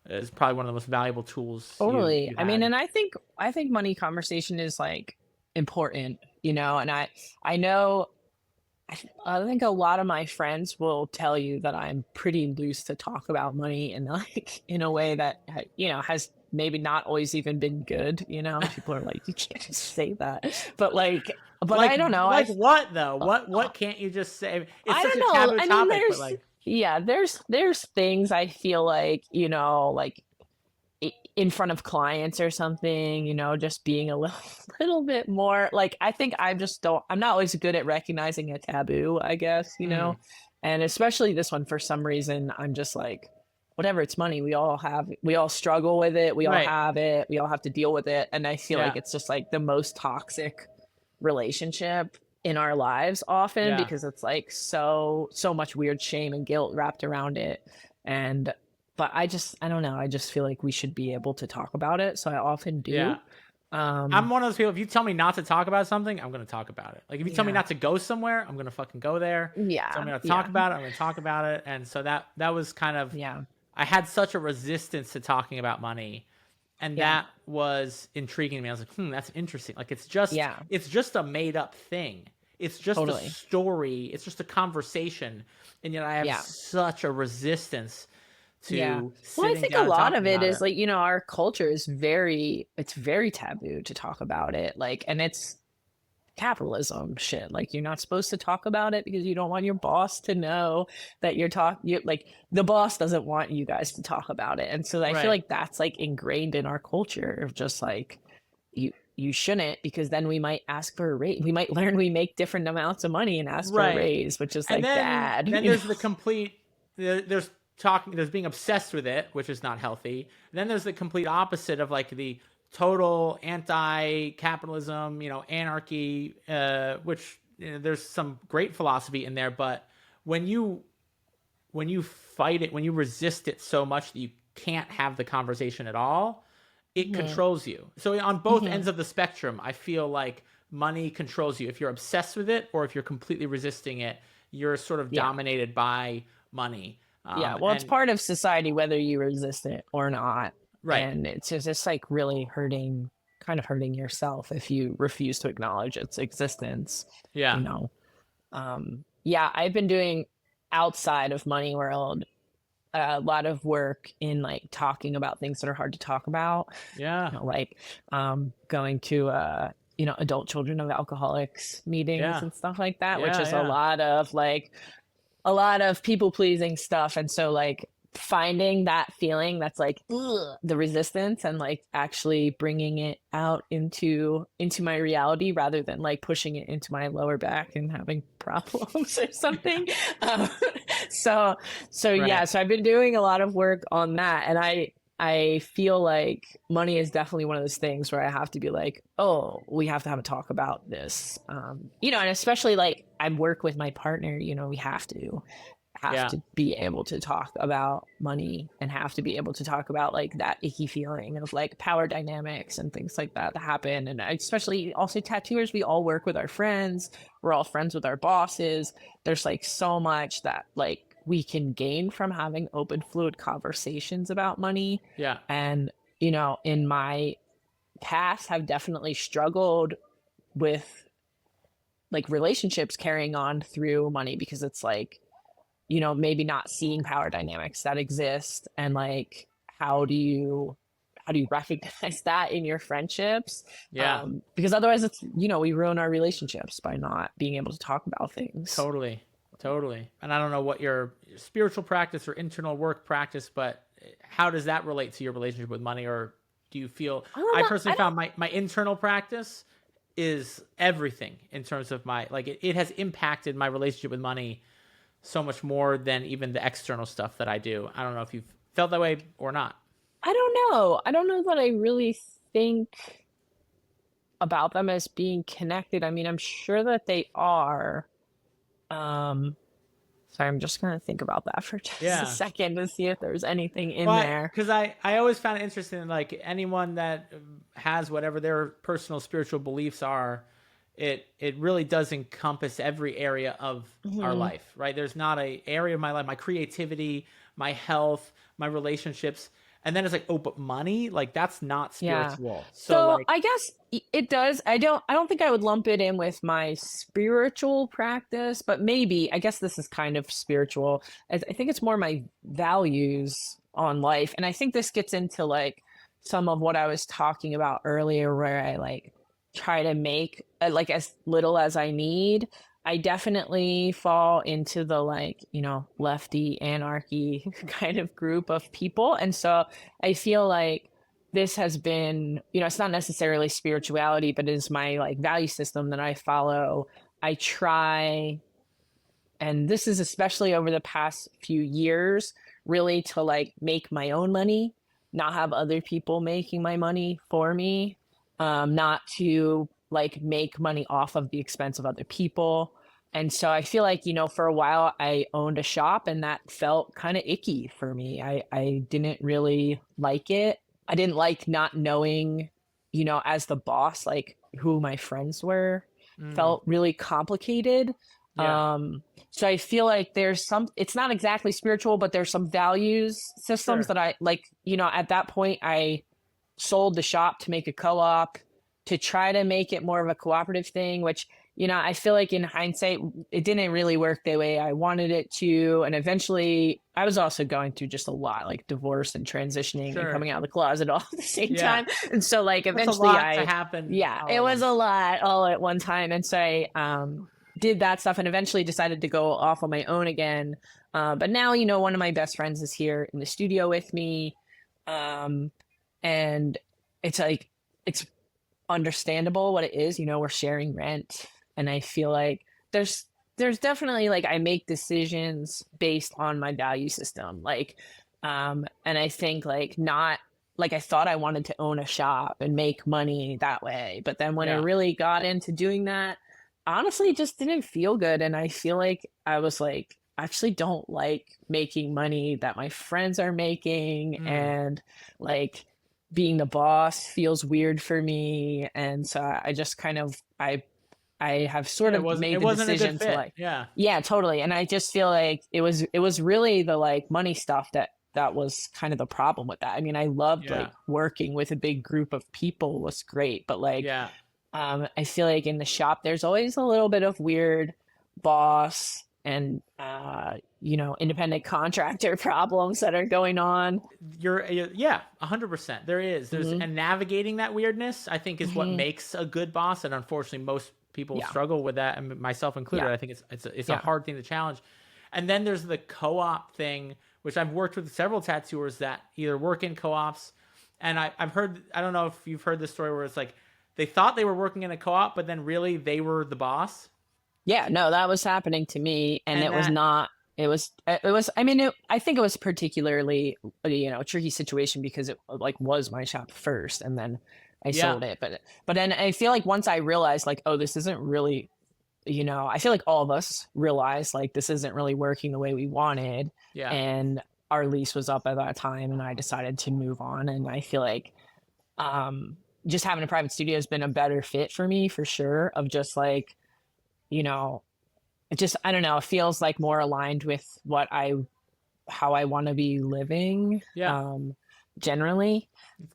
is probably one of the most valuable tools Totally. you've I mean, had. and I think money conversation is like important, and I know I think a lot of my friends will tell you that I'm pretty loose to talk about money and like in a way that has maybe not always even been good. People are like, you can't just say that, but Like I don't know. what though? What can't you just say? It's I such don't a know. taboo I mean, topic, but like there's things I feel like, like in front of clients or something, just being a little bit more like, I think I'm not always good at recognizing a taboo, I guess, mm, and especially this one, for some reason, I'm just like, whatever, it's money. We all struggle with it. We all right. have it. We all have to deal with it. And I feel like Yeah. it's just like the most toxic relationship in our lives often, Yeah. because it's like so much weird shame and guilt wrapped around it. And but I don't know, I just feel like we should be able to talk about it, so I often Yeah. do. I'm one of those people. If you tell me not to talk about something, I'm going to talk about it. Like if you tell me Yeah. not to go somewhere, I'm going to fucking go there. Tell me not to talk about it, I'm going to talk about it. And so that was kind of, Yeah. I had such a resistance to talking about money, and Yeah. that was intriguing to me. I was like, that's interesting. Like it's just Yeah. a made up thing. It's just Totally. a story. It's just a conversation, and yet I have Yeah. such a resistance to Well, I sitting think a down and lot talking of it about is like, our culture is it's very taboo to talk about it. Like, and it's capitalism shit. Like, you're not supposed to talk about it because you don't want your boss to know that you like, the boss doesn't want you guys to talk about it. And so I Right. feel like that's like ingrained in our culture of just like, you shouldn't, because then we might ask for a raise. We might learn we make different amounts of money and ask for a Right. raise, which is And like bad. then there's the complete there's being obsessed with it, which is not healthy. And then there's the complete opposite of like the total anti-capitalism, anarchy, which there's some great philosophy in there, but when you fight it, when you resist it so much that you can't have the conversation at all, it controls you. So on both ends of the spectrum, I feel like money controls you. If you're obsessed with it or if you're completely resisting it, you're sort of dominated by money. Yeah, well, it's part of society whether you resist it or not. Right. And it's just like really hurting kind of hurting yourself if you refuse to acknowledge its existence, you Yeah. know. Yeah, I've been doing outside of money world a lot of work in like talking about things that are hard to talk about, Yeah. like going to adult children of alcoholics meetings Yeah. and stuff like that, which Yeah. is a Yeah. lot of a lot of people pleasing stuff. And so like finding that feeling that's like ugh, the resistance, and like actually bringing it out into my reality rather than like pushing it into my lower back and having problems or something. um, so Right. yeah, so I've been doing a lot of work on that, and I feel like money is definitely one of those things where I have to be like, oh, we have to have a talk about this. And especially like I work with my partner, we have Yeah. to be able to talk about money and have to be able to talk about like that icky feeling of like power dynamics and things like that happen. And especially also tattooers, we all work with our friends. We're all friends with our bosses. There's like so much that like we can gain from having open, fluid conversations about money. Yeah. And, in my past have definitely struggled with like relationships carrying on through money because it's like, maybe not seeing power dynamics that exist, and like how do you recognize that in your friendships, Yeah. because otherwise it's we ruin our relationships by not being able to talk about things. Totally. Totally. And I don't know what your spiritual practice or internal work practice, but how does that relate to your relationship with money? Or do you feel, I don't I know. personally found my internal practice is everything in terms of it has impacted my relationship with money so much more than even the external stuff that I do. I don't know if you've felt that way or not. I don't know that I really think about them as being connected. I mean, I'm sure that they are. um Sorry, I'm just gonna think about that for just a Yeah. second to see if there's anything in Well, there. because I always found it interesting, like anyone that has whatever their personal spiritual beliefs are, it really does encompass every area of our Hmm. life, right? There's not a area of my life, my creativity, my health, my relationships, and then it's like, oh, but money, like that's not Yeah. spiritual. So So like, I guess it does. I don't think I would lump it in with my spiritual practice, but maybe I guess this is kind of spiritual. I think it's more my values on life. And I think this gets into like some of what I was talking about earlier, where I like try to make like as little as I need. I definitely fall into the like, lefty anarchy kind of group of people. And so I feel like this has been, it's not necessarily spirituality, but it is my like value system that I follow. I try, and this is especially over the past few years, really to like make my own money, not have other people making my money for me, not to like make money off of the expense of other people. And so I feel like, for a while I owned a shop, and that felt kind of icky for me. I didn't really like it. I didn't like not knowing, as the boss, like who my friends were. mm, Felt really complicated. yeah, So I feel like it's not exactly spiritual, but there's some values systems sure, that I like, at that point I sold the shop to make a co-op, to try to make it more of a cooperative thing, which, I feel like in hindsight, it didn't really work the way I wanted it to. And eventually I was also going through just a lot, like divorce and transitioning and sure, coming out of the closet all at the same yeah. time. And so like That's a eventually lot to happen yeah, all it at was a once. lot all at one time. And so I did that stuff and eventually decided to go off on my own again. But now, one of my best friends is here in the studio with me. Um, and it's like, it's understandable what it is. We're sharing rent. And I feel like there's definitely like I make decisions based on my value system. Like, and I think like not like I thought I wanted to own a shop and make money that way. But then when I Yeah. really got into doing that, honestly, it just didn't feel good. And I feel like I was like, I actually don't like making money that my friends are making. Mm. And like being the boss feels weird for me. And so I just kind of, I have sort Yeah, of made it the wasn't a good decision to fit. like, Yeah. yeah, totally. And I just feel like it was really the like money stuff that that was kind of the problem with that. I mean, I loved Yeah. like working with a big group of people was great, but like, Yeah. I feel like in the shop, there's always a little bit of weird boss and, independent contractor problems that are going on. Yeah, 100%. There is. Hmm. And navigating that weirdness, I think, is what Hmm. makes a good boss. And unfortunately, most people Yeah. struggle with that, and myself included. Yeah. I think it's a Yeah. hard thing to challenge. And then there's the co-op thing, which I've worked with several tattooers that either work in co-ops, and I've heard. I don't know if you've heard this story where it's like they thought they were working in a co-op, but then really they were the boss. Yeah, no, that was happening to me, and And it was that, not. It was. I mean, I think it was particularly, a tricky situation because it like was my shop first, and then I yeah, sold it. But then I feel like once I realized, like, oh, this isn't really, I feel like all of us realized like this isn't really working the way we wanted, yeah, and our lease was up at that time, and I decided to move on. And I feel like, just having a private studio has been a better fit for me for sure. Of just like, you know it just, I don't know, it feels like more aligned with how I want to be living, yeah. generally.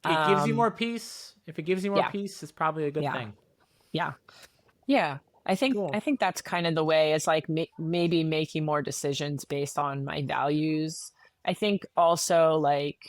It gives you more um peace. If it gives you more yeah. peace, it's probably a good Yeah. thing. Yeah. Yeah. I Cool. think that's kind of the way. It's like maybe making more decisions based on my values. I think also, like,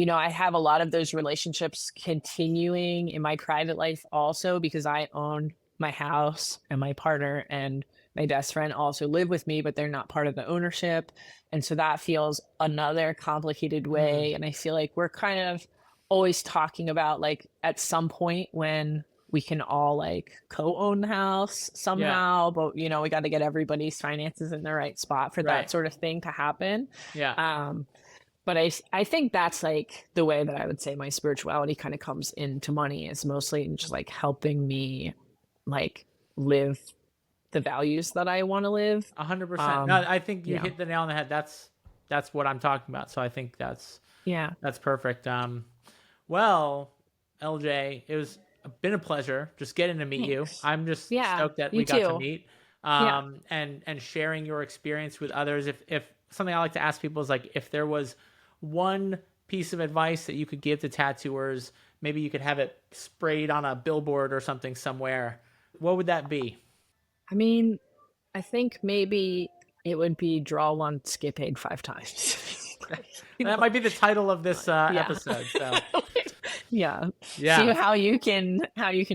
I have a lot of those relationships continuing in my private life also, because I own my house and my partner and my best friend also live with me, but they're not part of the ownership. And so that feels another complicated Mm, way. And I feel like we're kind of always talking about, like, at some point when we can all like co-own the house yeah. somehow, but we got to get everybody's finances in the right spot for that Right. sort of thing to happen. Yeah. um but I think that's like the way that I would say my spirituality kind of comes into money, is mostly in just like helping me like live the values that I want to live. 100%. No, Um, I think you yeah, hit the nail on the head. That's what I'm talking about. So I think yeah, that's perfect. Well, LJ, been a pleasure just getting to meet you. thanks. I'm just Yeah, stoked that you we got to too. meet. Yeah. And sharing your experience with others. If something I like to ask people is like, if there was one piece of advice that you could give to tattooers, maybe you could have it sprayed on a billboard or something somewhere. What would that be? I mean, I think maybe it would be draw once, get paid 5 times. That might be the title of this Yeah. episode. So Yeah. See yeah, how you can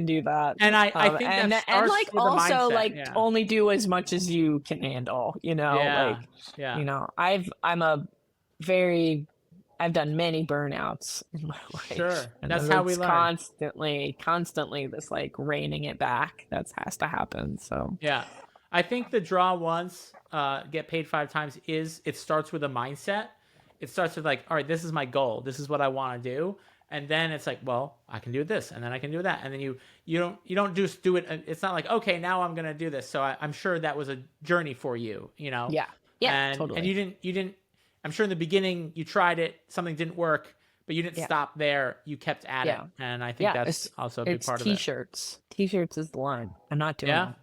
do that. and I think that And starts like with a also mindset. like Yeah, only do as much as you can handle, yeah, like, yeah. I'm a very I've done many burnouts in my life, Sure, and that's then how we it's learn. constantly this like reining it back that has to happen. So Yeah, I think the draw once, get paid 5 times it starts with a mindset. It starts with like, all right, this is my goal. This is what I want to do. And then it's like, well, I can do this, and then I can do that, and then you don't just do it. It's not like, okay, now I'm gonna do this. So I'm sure that was a journey for you, yeah, yeah, and totally. you didn't. I'm sure in the beginning you tried it, something didn't work, but you didn't Yeah, stop there. You kept at it, yeah, and I think yeah. that's also a big It's part of it. t-shirts. T-shirts is the line. I'm not doing Yeah. that.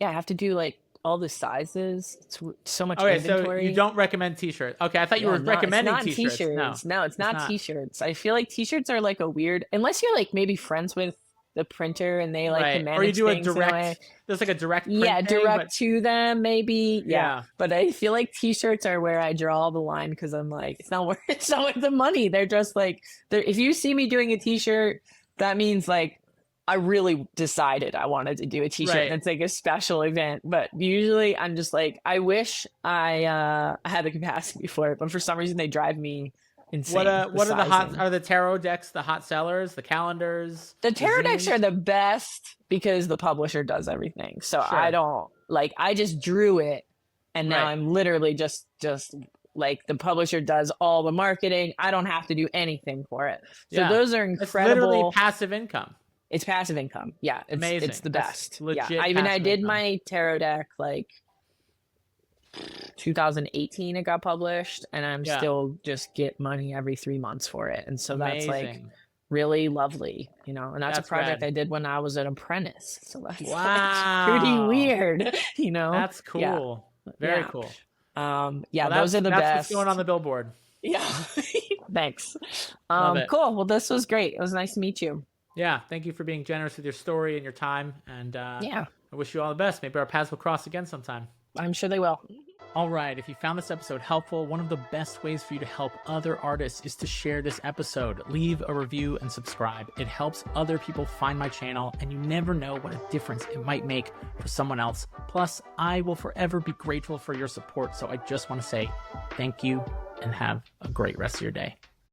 Yeah, I have to do like all the sizes. It's so much Okay, so you inventory. don't recommend t-shirts. Okay, I thought you Yeah, were no, it's recommending not t-shirts. No, t-shirts. No, it's it's not not. t-shirts. I feel like t-shirts are like a weird, unless you're like maybe friends with the printer and they like can Right. Or you manage do a things in a way. direct, there's like a direct print Yeah, thing, but direct to them maybe. Yeah. yeah. But I feel like t-shirts are where I draw the line, because I'm like, it's not worth the money. They're just like, if you see me doing a t-shirt, that means like I really decided I wanted to do a t-shirt and Right. it's like a special event. But usually I'm just like, I wish I had the capacity for it, but for some reason they drive me insane. The What are sizing. the tarot decks, the hot sellers, the calendars, The the tarot decks are zines? the best because the publisher does everything. So I Sure. don't like, I just drew it, and now Right. I'm literally just like, the publisher does all the marketing. I don't have to do anything for it. So Yeah. those are It's literally incredible. passive income. It's passive income. Yeah, it's Amazing. the That's best. Yeah. legit I passive did income. my tarot deck like 2018 it got published, and I'm Yeah. still just get money every 3 months for it. And so that's like Amazing. really lovely, and that's a That's project rad. I did when I was an apprentice. So that's like pretty Wow. weird, That's Yeah. cool. Very Yeah. cool. Yeah, those are the that's best. what's going on the billboard. Yeah. Thanks. Love it. Cool. Well, this was great. It was nice to meet you. Yeah. Thank you for being generous with your story and your time. And Yeah, I wish you all the best. Maybe our paths will cross again sometime. I'm sure they will. All right, if you found this episode helpful, one of the best ways for you to help other artists is to share this episode. Leave a review and subscribe. It helps other people find my channel, and you never know what a difference it might make for someone else. Plus, I will forever be grateful for your support, so I just want to say thank you and have a great rest of your day.